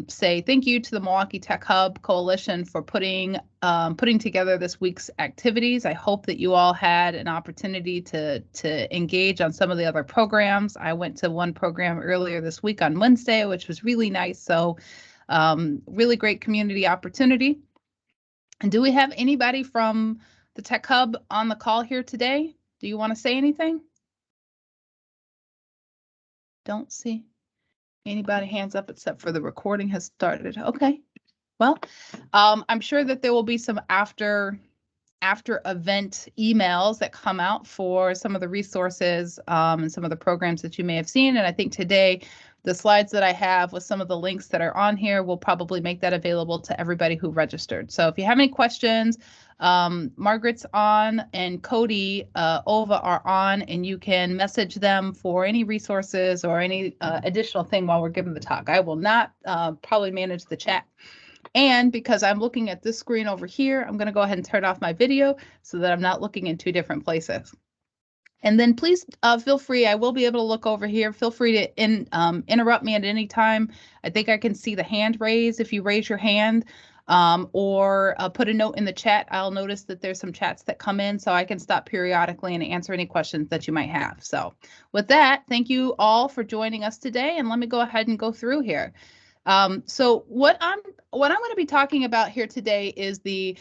say thank you to the Milwaukee Tech Hub Coalition for putting together this week's activities. I hope that you all had an opportunity to engage on some of the other programs. I went to one program earlier this week on Wednesday, which was really nice. So really great community opportunity. And do we have anybody from the Tech Hub on the call here today? Do you want to say anything? Don't see anybody hands up except for the recording has started. Okay. Well, I'm sure that there will be some after event emails that come out for some of the resources and some of the programs that you may have seen. And I think today, the slides that I have with some of the links that are on here will probably make that available to everybody who registered. So if you have any questions, Margaret's on and Cody Ova are on, and you can message them for any resources or any additional thing while we're giving the talk. I will not probably manage the chat. And because I'm looking at this screen over here, I'm going to go ahead and turn off my video so that I'm not looking in two different places. And then please feel free, I will be able to look over here. Feel free to interrupt me at any time. I think I can see the hand raise if you raise your hand or put a note in the chat. I'll notice that there's some chats that come in, so I can stop periodically and answer any questions that you might have. So with that, thank you all for joining us today. And let me go ahead and go through here. So what I'm going to be talking about here today is the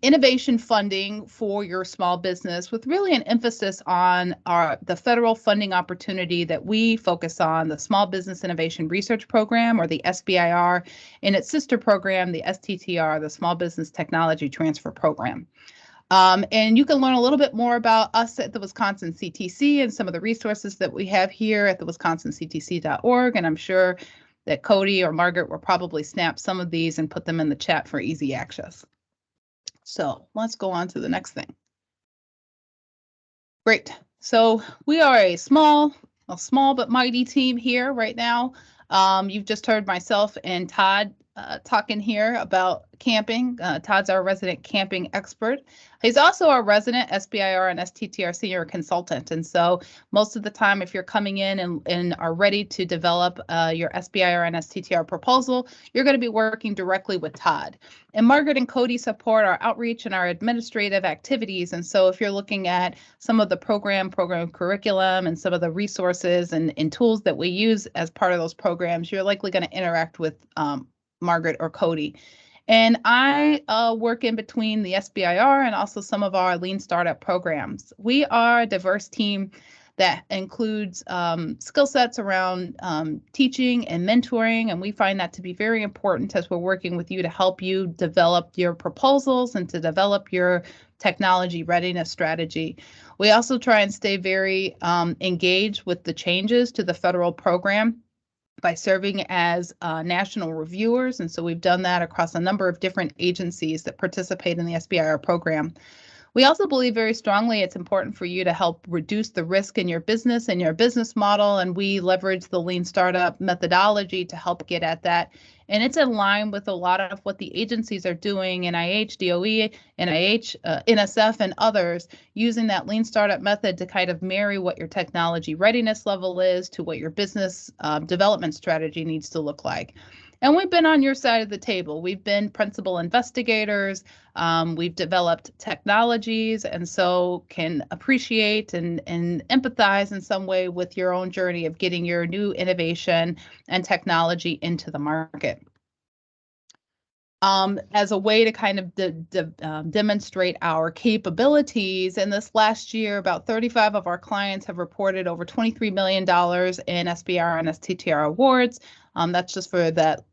innovation funding for your small business, with really an emphasis on the federal funding opportunity that we focus on, the Small Business Innovation Research Program, or the SBIR, and its sister program, the STTR, the Small Business Technology Transfer Program. And you can learn a little bit more about us at the Wisconsin CTC and some of the resources that we have here at the wisconsinctc.org. And I'm sure that Cody or Margaret will probably snap some of these and put them in the chat for easy access. So let's go on to the next thing. Great. So we are a small but mighty team here right now. You've just heard myself and Todd talking here about camping. Todd's our resident camping expert. He's also our resident SBIR and STTR senior consultant. And so most of the time, if you're coming in and are ready to develop your SBIR and STTR proposal, you're going to be working directly with Todd. And Margaret and Cody support our outreach and our administrative activities. And so if you're looking at some of the program curriculum and some of the resources and tools that we use as part of those programs, you're likely going to interact with Margaret or Cody. And I work in between the SBIR and also some of our lean startup programs. We are a diverse team that includes skill sets around teaching and mentoring, and we find that to be very important as we're working with you to help you develop your proposals and to develop your technology readiness strategy. We also try and stay very engaged with the changes to the federal program by serving as national reviewers. And so we've done that across a number of different agencies that participate in the SBIR program. We also believe very strongly it's important for you to help reduce the risk in your business and your business model, and we leverage the lean startup methodology to help get at that. And it's in line with a lot of what the agencies are doing, NIH, DOE, NIH, NSF, and others, using that lean startup method to kind of marry what your technology readiness level is to what your business development strategy needs to look like. And we've been on your side of the table. We've been principal investigators. We've developed technologies, and so can appreciate and empathize in some way with your own journey of getting your new innovation and technology into the market. As a way to kind of demonstrate our capabilities, in this last year, about 35 of our clients have reported over $23 million in SBIR and STTR awards. That's just for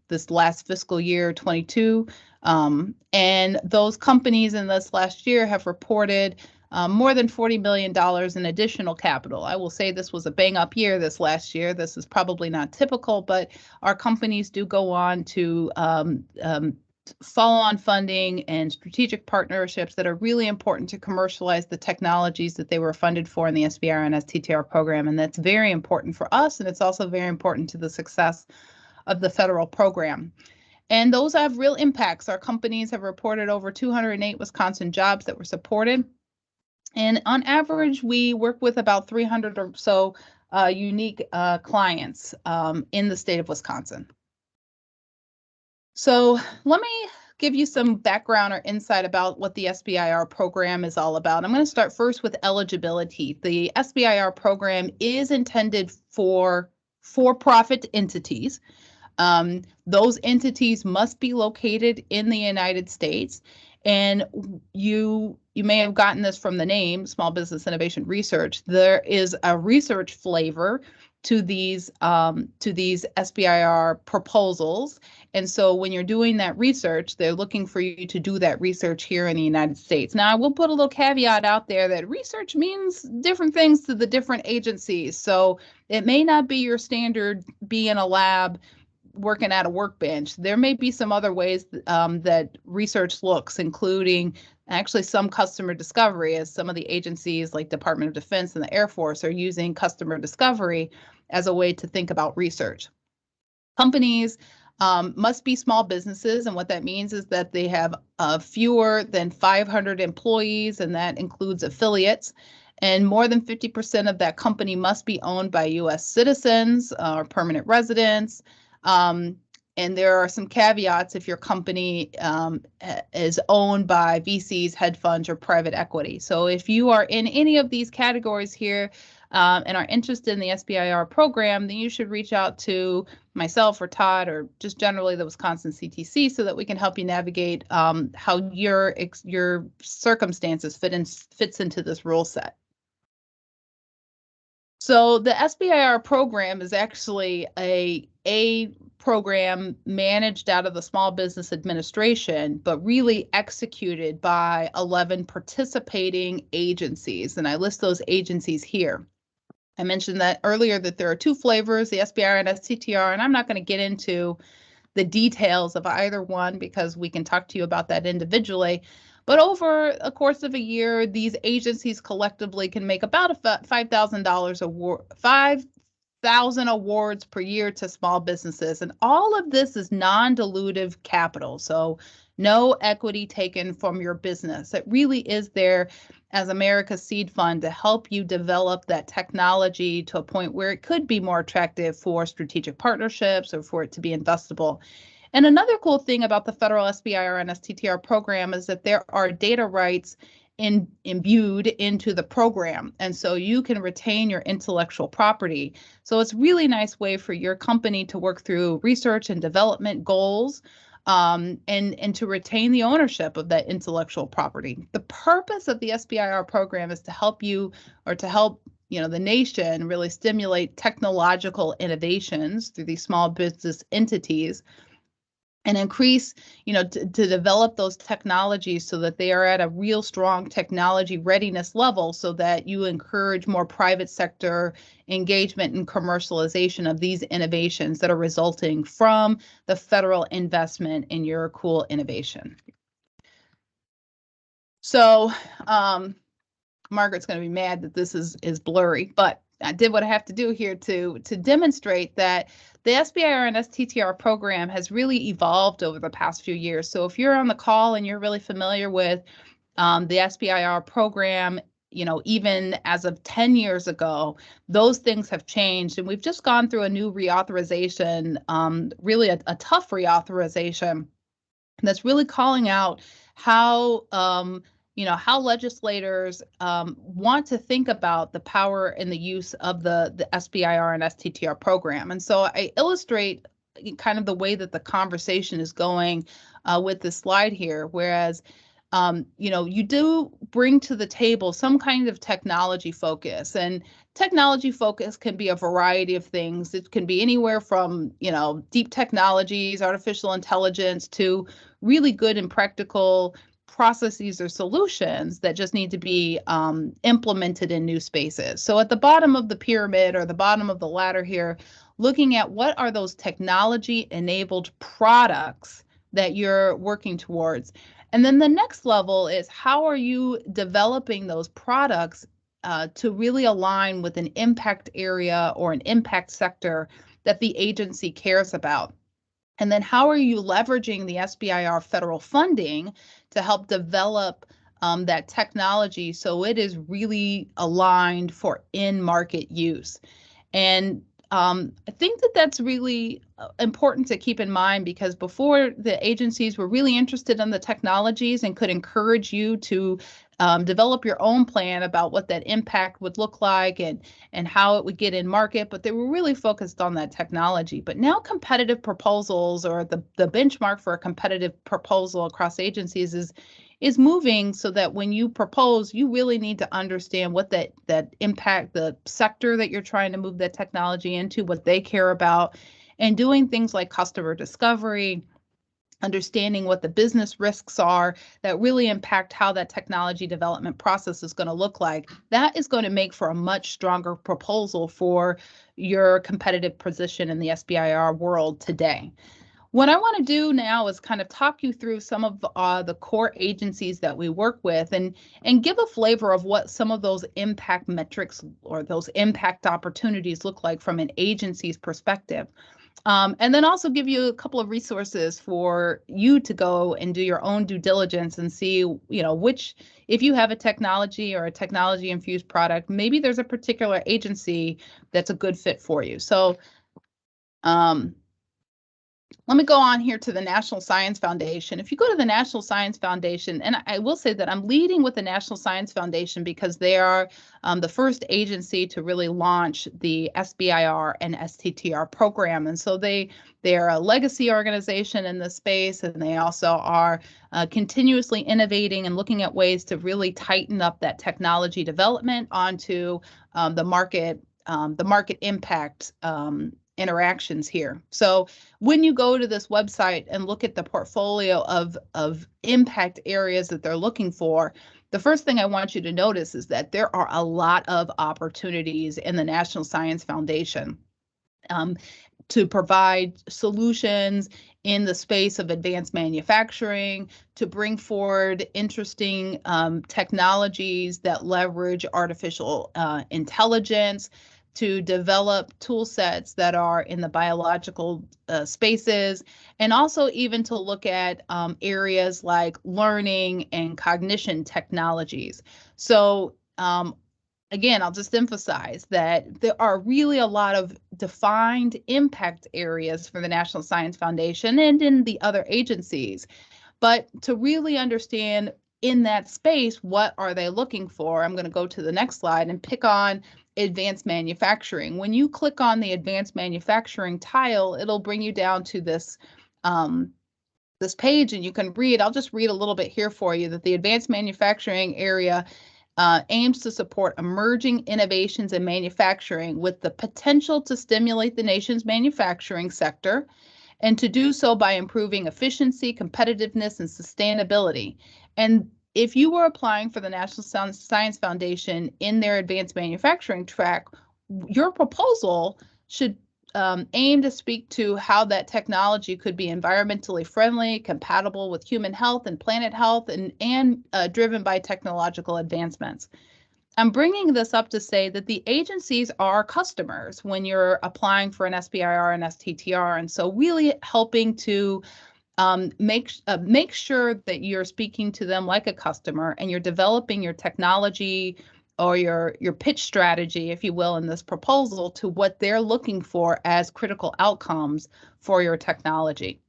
this last fiscal year, 22. And those companies in this last year have reported more than $40 million in additional capital. I will say this was a bang-up year this last year. This is probably not typical, but our companies do go on to follow-on funding and strategic partnerships that are really important to commercialize the technologies that they were funded for in the SBIR and STTR program. And that's very important for us, and it's also very important to the success of the federal program. And those have real impacts. Our companies have reported over 208 Wisconsin jobs that were supported. And on average, we work with about 300 or so unique clients in the state of Wisconsin. So let me give you some background or insight about what the SBIR program is all about. I'm going to start first with eligibility. The SBIR program is intended for-profit entities. Those entities must be located in the United States. And you may have gotten this from the name, Small Business Innovation Research. There is a research flavor to these SBIR proposals. And so when you're doing that research, they're looking for you to do that research here in the United States. Now, I will put a little caveat out there that research means different things to the different agencies. So it may not be your standard be in a lab working at a workbench. There may be some other ways that research looks, including actually some customer discovery, as some of the agencies like Department of Defense and the Air Force are using customer discovery as a way to think about research. Companies must be small businesses, and what that means is that they have fewer than 500 employees, and that includes affiliates. And more than 50% of that company must be owned by U.S. citizens or permanent residents. And there are some caveats if your company is owned by VCs, hedge funds, or private equity. So if you are in any of these categories here and are interested in the SBIR program, then you should reach out to myself or Todd or just generally the Wisconsin CTC so that we can help you navigate how your circumstances fits into this rule set. So the SBIR program is actually a program managed out of the Small Business Administration, but really executed by 11 participating agencies. And I list those agencies here. I mentioned that earlier that there are two flavors, the SBIR and STTR, and I'm not going to get into the details of either one because we can talk to you about that individually. But over a course of a year, these agencies collectively can make about $5,000 award, 5,000 awards per year to small businesses. And all of this is non-dilutive capital. So no equity taken from your business. It really is there as America's seed fund to help you develop that technology to a point where it could be more attractive for strategic partnerships or for it to be investable. And another cool thing about the federal SBIR and STTR program is that there are data rights imbued into the program. And so you can retain your intellectual property. So it's a really nice way for your company to work through research and development goals and to retain the ownership of that intellectual property. The purpose of the SBIR program is to help you or to help the nation really stimulate technological innovations through these small business entities and increase, to develop those technologies so that they are at a real strong technology readiness level so that you encourage more private sector engagement and commercialization of these innovations that are resulting from the federal investment in your cool innovation. So Margaret's going to be mad that this is blurry, but I did what I have to do here to demonstrate that the SBIR and STTR program has really evolved over the past few years. So if you're on the call and you're really familiar with the SBIR program, even as of 10 years ago, those things have changed. And we've just gone through a new reauthorization, really a tough reauthorization that's really calling out how how legislators want to think about the power and the use of the SBIR and STTR program. And so I illustrate kind of the way that the conversation is going with this slide here, whereas you do bring to the table some kind of technology focus, and technology focus can be a variety of things. It can be anywhere from, deep technologies, artificial intelligence, to really good and practical processes or solutions that just need to be implemented in new spaces. So at the bottom of the pyramid or the bottom of the ladder here, looking at what are those technology-enabled products that you're working towards. And then the next level is how are you developing those products to really align with an impact area or an impact sector that the agency cares about. And then how are you leveraging the SBIR federal funding to help develop that technology so it is really aligned for in-market use. And I think that that's really important to keep in mind, because before, the agencies were really interested in the technologies and could encourage you to develop your own plan about what that impact would look like and how it would get in market, but they were really focused on that technology. But now competitive proposals, or the benchmark for a competitive proposal across agencies, is moving so that when you propose, you really need to understand what that impact, the sector that you're trying to move that technology into, what they care about, and doing things like customer discovery, understanding what the business risks are that really impact how that technology development process is going to look like. That is going to make for a much stronger proposal for your competitive position in the SBIR world today. What I want to do now is kind of talk you through some of the core agencies that we work with, and give a flavor of what some of those impact metrics or those impact opportunities look like from an agency's perspective. And then also give you a couple of resources for you to go and do your own due diligence and see, which, if you have a technology or a technology infused product, maybe there's a particular agency that's a good fit for you. So let me go on here to the National Science Foundation. If you go to the National Science Foundation, and I will say that I'm leading with the National Science Foundation because they are the first agency to really launch the SBIR and STTR program. And so they're a legacy organization in this space, and they also are continuously innovating and looking at ways to really tighten up that technology development onto the market impact interactions here. So when you go to this website and look at the portfolio of impact areas that they're looking for, the first thing I want you to notice is that there are a lot of opportunities in the National Science Foundation to provide solutions in the space of advanced manufacturing, to bring forward interesting technologies that leverage artificial intelligence, to develop tool sets that are in the biological spaces, and also even to look at areas like learning and cognition technologies. So again, I'll just emphasize that there are really a lot of defined impact areas for the National Science Foundation and in the other agencies. But to really understand in that space, what are they looking for? I'm going to go to the next slide and pick on advanced manufacturing. When you click on the advanced manufacturing tile, it'll bring you down to this this page, and you can read. I'll just read a little bit here for you, that the advanced manufacturing area aims to support emerging innovations in manufacturing with the potential to stimulate the nation's manufacturing sector, and to do so by improving efficiency, competitiveness, and sustainability. And if you were applying for the National Science Foundation in their advanced manufacturing track, your proposal should aim to speak to how that technology could be environmentally friendly, compatible with human health and planet health, and driven by technological advancements. I'm bringing this up to say that the agencies are customers when you're applying for an SBIR and STTR, and so really helping to make sure that you're speaking to them like a customer, and you're developing your technology or your pitch strategy, if you will, in this proposal to what they're looking for as critical outcomes for your technology.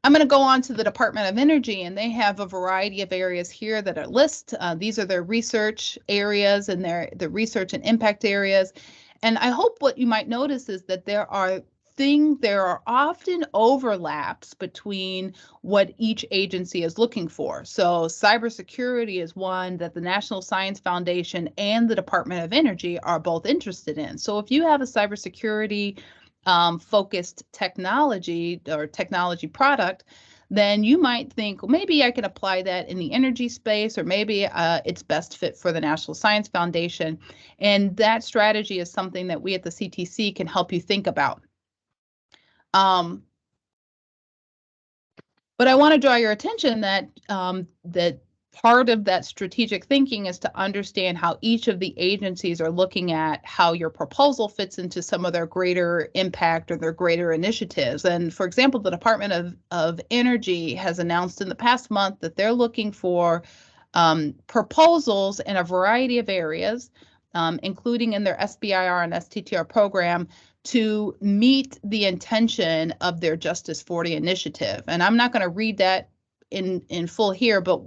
I'm going to go on to the Department of Energy, and they have a variety of areas here that are listed. These are their research areas and the research and impact areas. And I hope what you might notice is that there are often overlaps between what each agency is looking for. So cybersecurity is one that the National Science Foundation and the Department of Energy are both interested in. So if you have a cybersecurity focused technology or technology product, then you might think, well, maybe I can apply that in the energy space, or maybe it's best fit for the National Science Foundation. And that strategy is something that we at the CTC can help you think about. But I want to draw your attention that that part of that strategic thinking is to understand how each of the agencies are looking at how your proposal fits into some of their greater impact or their greater initiatives. And for example, the Department of Energy has announced in the past month that they're looking for proposals in a variety of areas including in their SBIR and STTR program, to meet the intention of their Justice 40 initiative. And I'm not going to read that in full here, but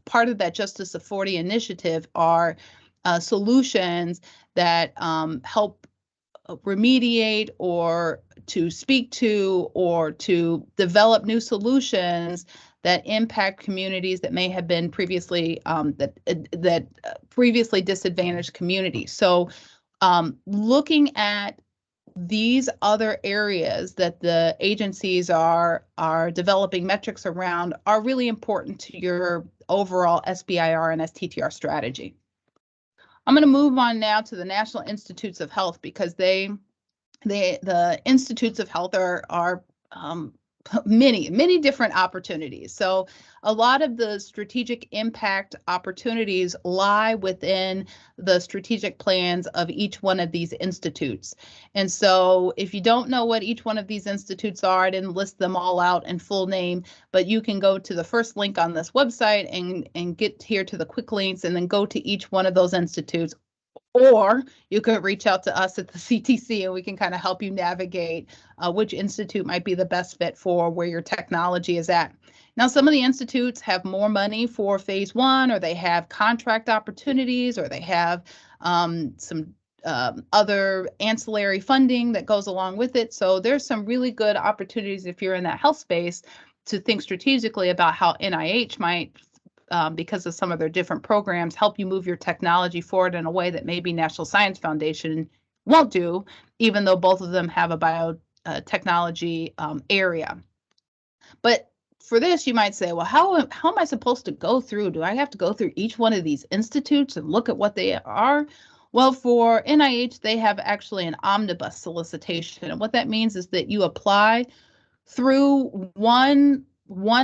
part of that Justice 40 initiative are solutions that help remediate or to speak to or to develop new solutions that impact communities that may have been previously previously disadvantaged communities. So looking at these other areas that the agencies are developing metrics around are really important to your overall SBIR and STTR strategy. I'm going to move on now to the National Institutes of Health, because the Institutes of Health are many different opportunities. So a lot of the strategic impact opportunities lie within the strategic plans of each one of these institutes. And so if you don't know what each one of these institutes are, I didn't list them all out in full name, but you can go to the first link on this website and get here to the quick links and then go to each one of those institutes. Or you could reach out to us at the CTC and we can kind of help you navigate which institute might be the best fit for where your technology is at. Now, some of the institutes have more money for phase one, or they have contract opportunities, or they have some other ancillary funding that goes along with it. So there's some really good opportunities if you're in that health space to think strategically about how NIH might, because of some of their different programs, help you move your technology forward in a way that maybe National Science Foundation won't do, even though both of them have a biotechnology area. But for this, you might say, well, how am I supposed to go through? Do I have to go through each one of these institutes and look at what they are? Well, for NIH, they have actually an Omnibus Solicitation. And what that means is that you apply through one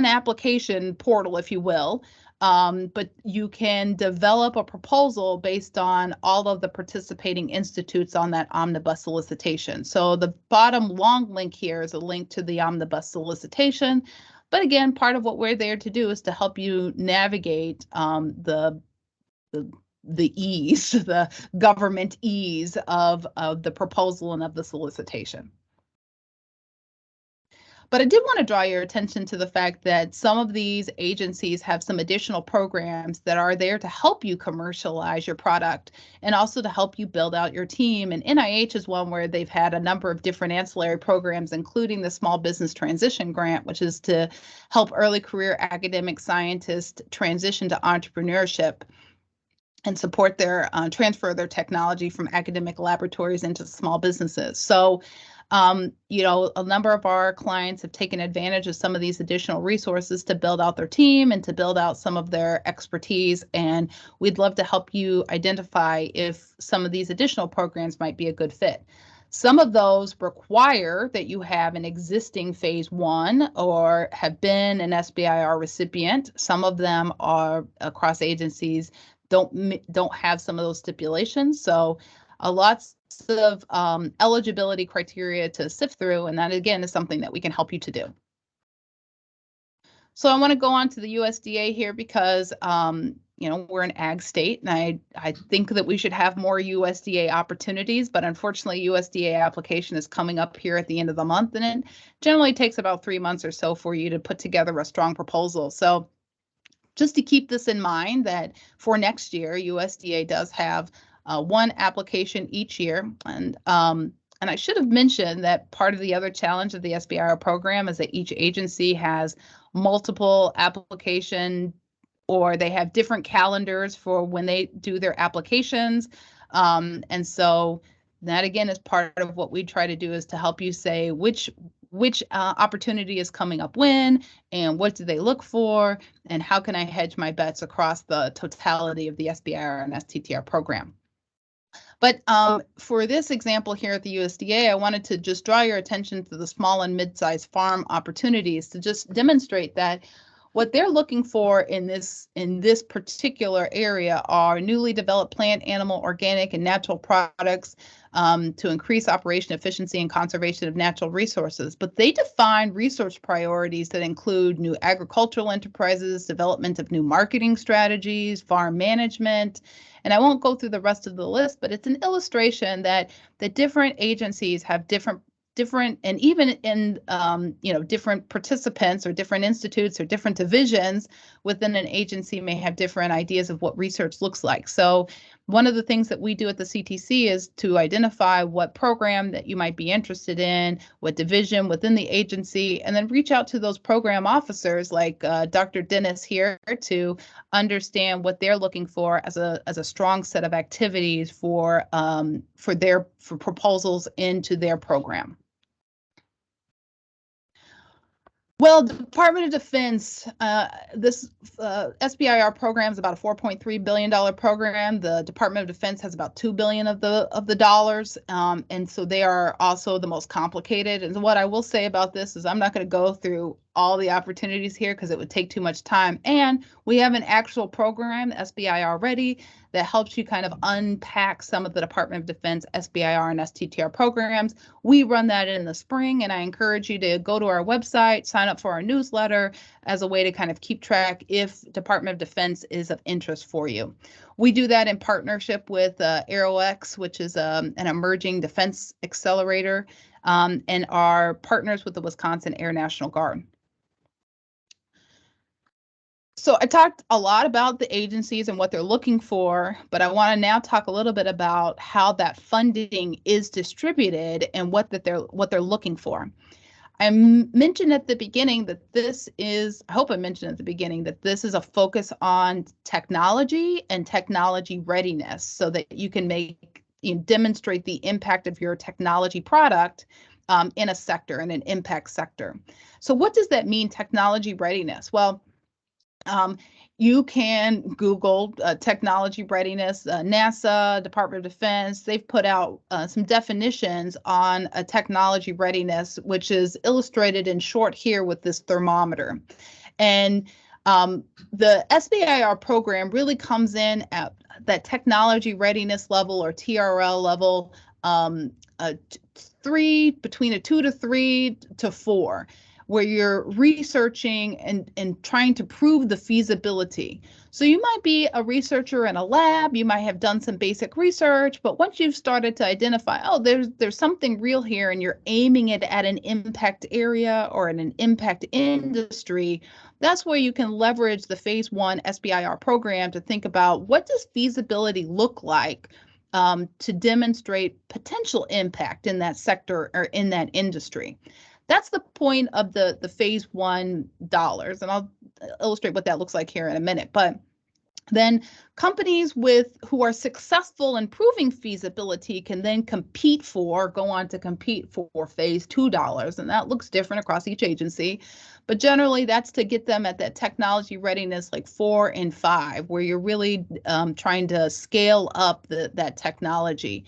application portal, if you will, but you can develop a proposal based on all of the participating institutes on that Omnibus Solicitation. So the bottom long link here is a link to the Omnibus Solicitation. But again, part of what we're there to do is to help you navigate the ease, the government ease of the proposal and of the solicitation. But I did want to draw your attention to the fact that some of these agencies have some additional programs that are there to help you commercialize your product and also to help you build out your team. And NIH is one where they've had a number of different ancillary programs, including the Small Business Transition Grant, which is to help early career academic scientists transition to entrepreneurship and support their transfer of their technology from academic laboratories into small businesses. So a number of our clients have taken advantage of some of these additional resources to build out their team and to build out some of their expertise. And we'd love to help you identify if some of these additional programs might be a good fit. Some of those require that you have an existing phase one or have been an SBIR recipient. Some of them are across agencies don't have some of those stipulations. So lots of eligibility criteria to sift through, and that again is something that we can help you to do. So I want to go on to the USDA here because we're an ag state, and I think that we should have more USDA opportunities, but unfortunately USDA application is coming up here at the end of the month, and it generally takes about 3 months or so for you to put together a strong proposal. So just to keep this in mind, that for next year USDA does have one application each year. And I should have mentioned that part of the other challenge of the SBIR program is that each agency has multiple application, or they have different calendars for when they do their applications. And so that again is part of what we try to do, is to help you say which opportunity is coming up when, and what do they look for, and how can I hedge my bets across the totality of the SBIR and STTR program. But for this example here at the USDA, I wanted to just draw your attention to the small and mid-sized farm opportunities to just demonstrate that what they're looking for in this particular area are newly developed plant, animal, organic, and natural products to increase operation efficiency and conservation of natural resources. But they define resource priorities that include new agricultural enterprises, development of new marketing strategies, farm management, And I won't go through the rest of the list, but it's an illustration that the different agencies have different and even in different participants or different institutes or different divisions within an agency may have different ideas of what research looks like. So one of the things that we do at the CTC is to identify what program that you might be interested in, what division within the agency, and then reach out to those program officers like Dr. Dennis here to understand what they're looking for as a strong set of activities for proposals into their program. Well, the Department of Defense, this SBIR program is about a $4.3 billion program. The Department of Defense has about $2 billion of the dollars, and so they are also the most complicated. And what I will say about this is I'm not going to go through all the opportunities here because it would take too much time. And we have an actual program, SBIR Ready, that helps you kind of unpack some of the Department of Defense SBIR and STTR programs. We run that in the spring, and I encourage you to go to our website, sign up for our newsletter as a way to kind of keep track if Department of Defense is of interest for you. We do that in partnership with AeroX, which is an emerging defense accelerator, and our partners with the Wisconsin Air National Guard. So I talked a lot about the agencies and what they're looking for, but I want to now talk a little bit about how that funding is distributed and what they're looking for. I mentioned at the beginning that this is, I hope I mentioned at the beginning that this is a focus on technology and technology readiness so that you can demonstrate the impact of your technology product in a sector, in an impact sector. So what does that mean, technology readiness? Well, you can Google technology readiness. NASA, Department of Defense, they've put out some definitions on a technology readiness, which is illustrated in short here with this thermometer. And the SBIR program really comes in at that technology readiness level or TRL level, between a 2 to 3 to 4. Where you're researching and trying to prove the feasibility. So you might be a researcher in a lab, you might have done some basic research, but once you've started to identify, oh, there's something real here, and you're aiming it at an impact area or in an impact industry, that's where you can leverage the Phase 1 SBIR program to think about what does feasibility look like to demonstrate potential impact in that sector or in that industry. That's the point of the Phase 1 dollars, and I'll illustrate what that looks like here in a minute. But then companies who are successful in proving feasibility can then go on to compete for Phase 2 dollars, and that looks different across each agency. But generally, that's to get them at that technology readiness like 4 and 5, where you're really trying to scale up that technology.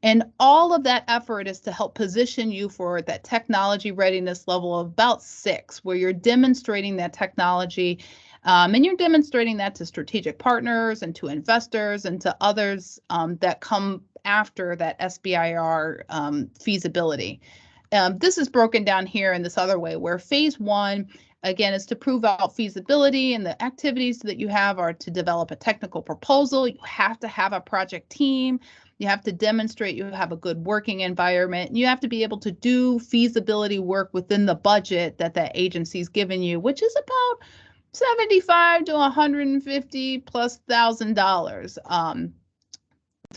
And all of that effort is to help position you for that technology readiness level of about 6, where you're demonstrating that technology, and you're demonstrating that to strategic partners and to investors and to others that come after that SBIR feasibility. This is broken down here in this other way, where Phase 1, again, is to prove out feasibility, and the activities that you have are to develop a technical proposal. You have to have a project team. You have to demonstrate you have a good working environment. And you have to be able to do feasibility work within the budget that agency's given you, which is about $75 to $150,000+.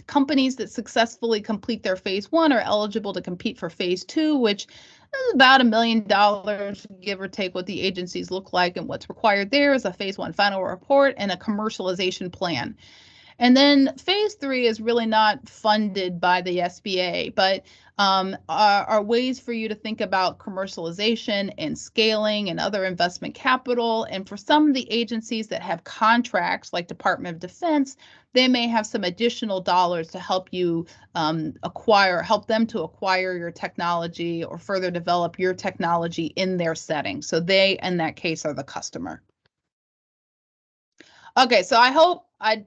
Companies that successfully complete their Phase 1 are eligible to compete for Phase 2, which is about $1 million, give or take what the agencies look like. And what's required there is a Phase 1 final report and a commercialization plan. And then Phase 3 is really not funded by the SBA, but are ways for you to think about commercialization and scaling and other investment capital. And for some of the agencies that have contracts like Department of Defense, they may have some additional dollars to help you help them to acquire your technology or further develop your technology in their setting. So they, in that case, are the customer. Okay, so I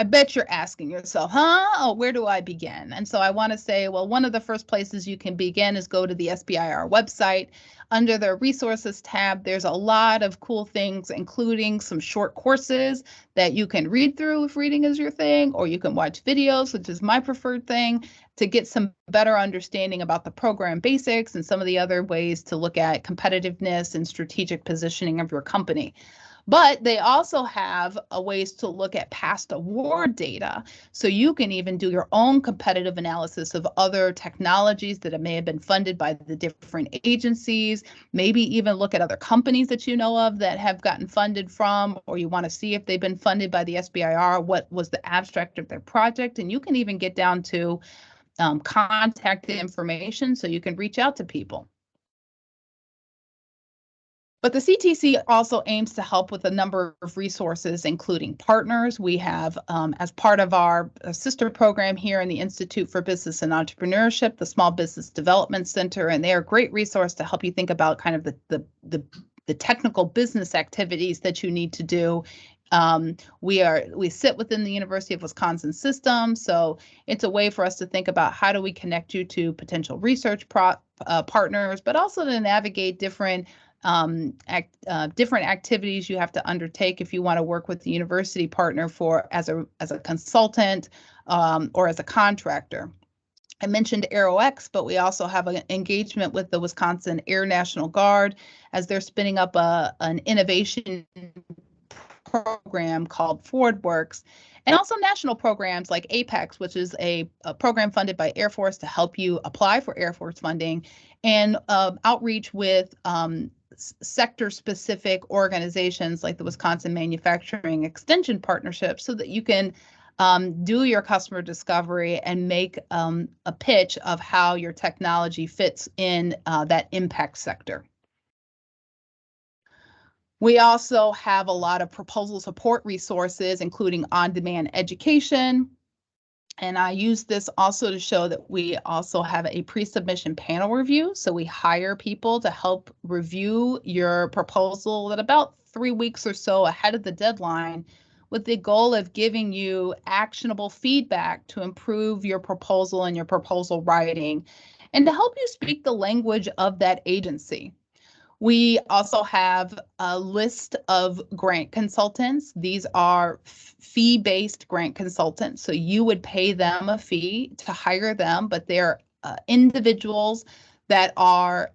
bet you're asking yourself, huh? Oh, where do I begin? And so I want to say, well, one of the first places you can begin is go to the SBIR website. Under the resources tab, there's a lot of cool things, including some short courses that you can read through if reading is your thing, or you can watch videos, which is my preferred thing, to get some better understanding about the program basics and some of the other ways to look at competitiveness and strategic positioning of your company. But they also have ways to look at past award data. So you can even do your own competitive analysis of other technologies that may have been funded by the different agencies, maybe even look at other companies that you know of that have gotten funded from, or you want to see if they've been funded by the SBIR, what was the abstract of their project. And you can even get down to contact information so you can reach out to people. But the CTC also aims to help with a number of resources, including partners. We have, as part of our sister program here in the Institute for Business and Entrepreneurship, the Small Business Development Center, and they are a great resource to help you think about kind of the technical business activities that you need to do. We sit within the University of Wisconsin system, so it's a way for us to think about how do we connect you to potential research partners, but also to navigate different activities you have to undertake if you want to work with the university partner as a consultant or as a contractor. I mentioned AeroX, but we also have an engagement with the Wisconsin Air National Guard as they're spinning up an innovation program called ForwardWorks, and also national programs like APEX, which is a program funded by Air Force to help you apply for Air Force funding, and outreach with sector-specific organizations like the Wisconsin Manufacturing Extension Partnership so that you can do your customer discovery and make a pitch of how your technology fits in that impact sector. We also have a lot of proposal support resources, including on-demand education. And I use this also to show that we also have a pre-submission panel review. So we hire people to help review your proposal at about 3 weeks or so ahead of the deadline, with the goal of giving you actionable feedback to improve your proposal and your proposal writing, and to help you speak the language of that agency. We also have a list of grant consultants. These are fee-based grant consultants, so you would pay them a fee to hire them, but they're individuals that are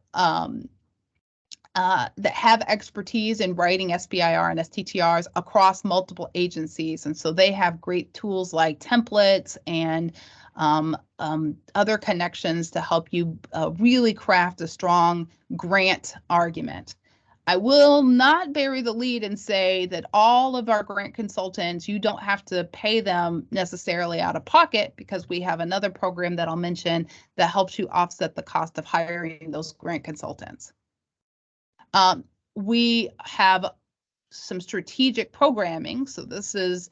that have expertise in writing SBIR and STTRs across multiple agencies, and so they have great tools like templates and other connections to help you really craft a strong grant argument. I will not bury the lead and say that all of our grant consultants, you don't have to pay them necessarily out of pocket, because we have another program that I'll mention that helps you offset the cost of hiring those grant consultants. We have some strategic programming. So this is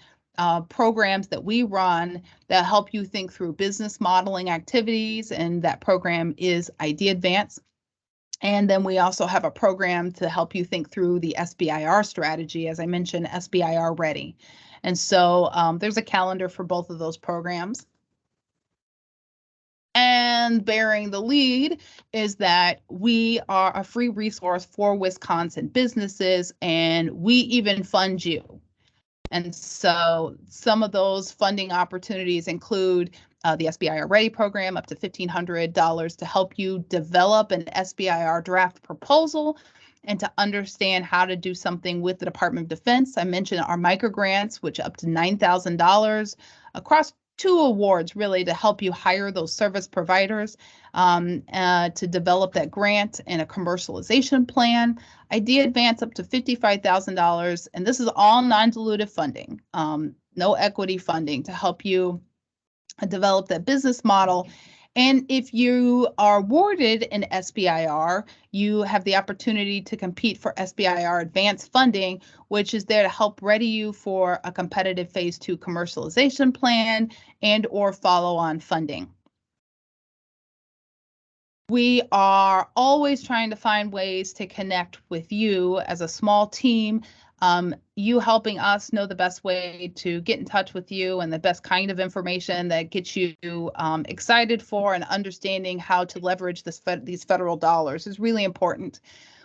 programs that we run that help you think through business modeling activities, and that program is Idea Advance. And then we also have a program to help you think through the SBIR strategy, as I mentioned, SBIR Ready. And so there's a calendar for both of those programs. And bearing the lead is that we are a free resource for Wisconsin businesses, and we even fund you. And so some of those funding opportunities include the SBIR Ready program, up to $1,500 to help you develop an SBIR draft proposal and to understand how to do something with the Department of Defense. I mentioned our microgrants, which up to $9,000 across 2 awards, really, to help you hire those service providers to develop that grant and a commercialization plan. Idea Advance up to $55,000, and this is all non-dilutive funding, no equity funding, to help you develop that business model. And if you are awarded an SBIR, you have the opportunity to compete for SBIR advanced funding, which is there to help ready you for a competitive phase 2 commercialization plan and or follow-on funding. We are always trying to find ways to connect with you as a small team You helping us know the best way to get in touch with you and the best kind of information that gets you excited for and understanding how to leverage these federal dollars is really important.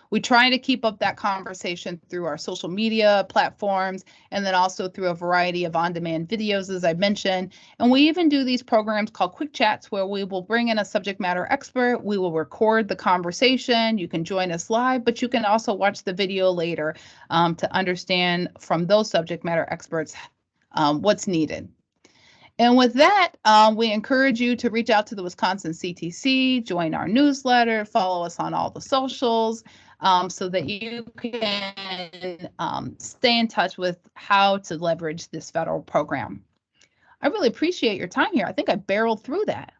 We try to keep up that conversation through our social media platforms and then also through a variety of on-demand videos, as I mentioned. And we even do these programs called quick chats where we will bring in a subject matter expert. We will record the conversation. You can join us live, but you can also watch the video later to understand from those subject matter experts what's needed. And with that, we encourage you to reach out to the Wisconsin CTC, join our newsletter, follow us on all the socials, so that you can stay in touch with how to leverage this federal program. I really appreciate your time here. I think I barreled through that,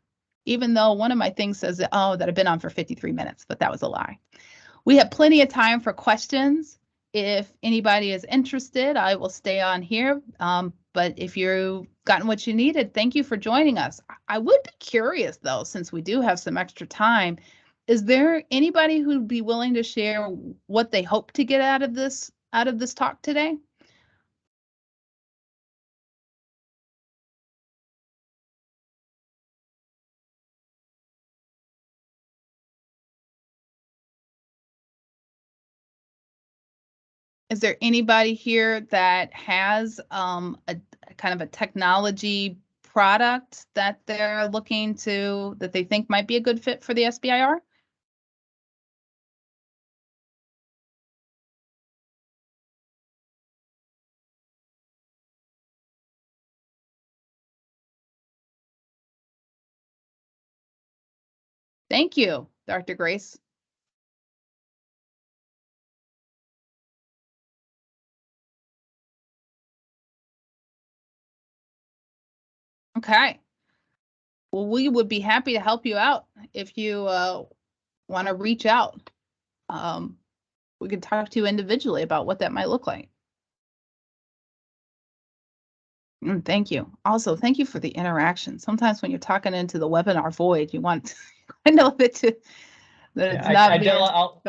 even though one of my things says that, oh, that I've been on for 53 minutes, but that was a lie. We have plenty of time for questions. If anybody is interested, I will stay on here. But if you've gotten what you needed, thank you for joining us. I would be curious, though, since we do have some extra time, is there anybody who'd be willing to share what they hope to get out of this talk today? Is there anybody here that has a kind of a technology product that they're looking to, that they think might be a good fit for the SBIR? Thank you, Dr. Grace. Okay. Well, we would be happy to help you out if you want to reach out. We could talk to you individually about what that might look like. Thank you. Also, thank you for the interaction. Sometimes when you're talking into the webinar void, you want I know that it's not me. I'll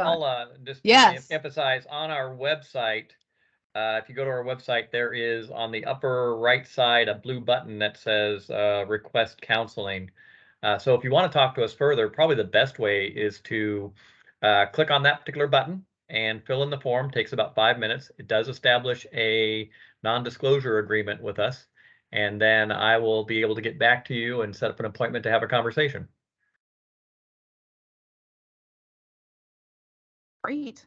just emphasize on our website. If you go to our website, there is on the upper right side a blue button that says request counseling. So if you want to talk to us further, probably the best way is to click on that particular button and fill in the form. It takes about 5 minutes. It does establish a non-disclosure agreement with us, and then I will be able to get back to you and set up an appointment to have a conversation. Great.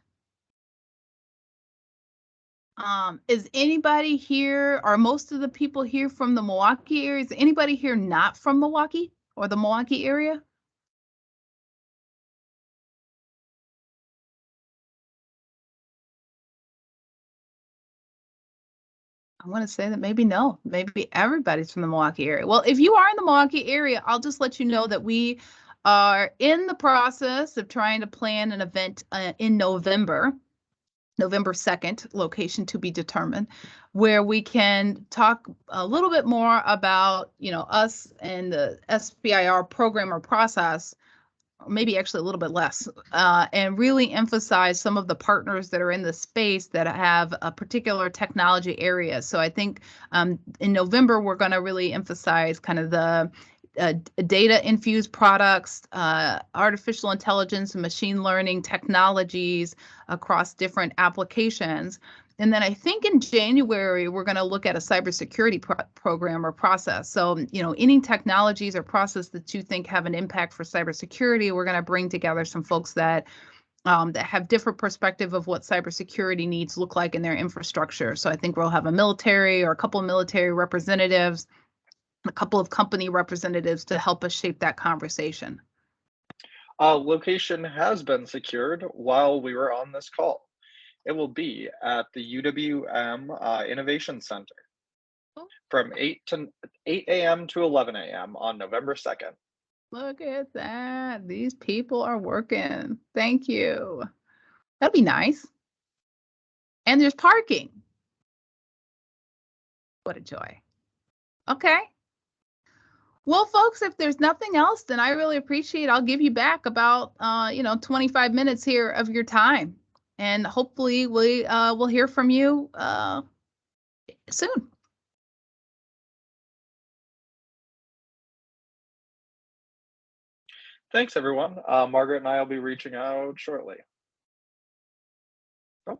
Is anybody here, are most of the people here from the Milwaukee area? Is anybody here not from Milwaukee or the Milwaukee area? I want to say that maybe no, maybe everybody's from the Milwaukee area. Well, if you are in the Milwaukee area, I'll just let you know that we are in the process of trying to plan an event in November 2nd, location to be determined, where we can talk a little bit more about, us and the SBIR program or process, or maybe actually a little bit less, and really emphasize some of the partners that are in the space that have a particular technology area. So I think in November, we're going to really emphasize kind of the data-infused products, artificial intelligence and machine learning technologies across different applications. And then I think in January, we're going to look at a cybersecurity program or process. So, any technologies or process that you think have an impact for cybersecurity, we're going to bring together some folks that have different perspective of what cybersecurity needs look like in their infrastructure. So I think we'll have a military or a couple of military representatives, a couple of company representatives to help us shape that conversation. Location has been secured while we were on this call. It will be at the UWM Innovation Center from 8 a.m. to 11 a.m. on November 2nd. Look at that. These people are working. Thank you. That'd be nice. And there's parking. What a joy. Okay. Well, folks, if there's nothing else, then I really appreciate it. I'll give you back about, 25 minutes here of your time. and hopefully we will hear from you soon. Thanks, everyone. Margaret and I will be reaching out shortly. Oh.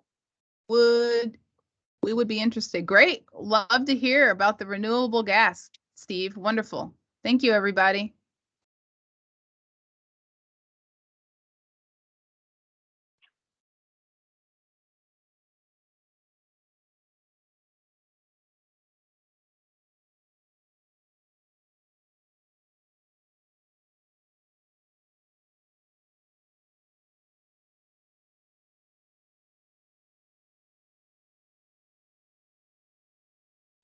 We would be interested. Great. Love to hear about the renewable gas, Steve. Wonderful. Thank you, everybody.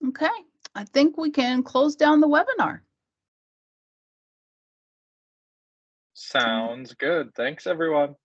Okay, I think we can close down the webinar. Sounds good. Thanks, everyone.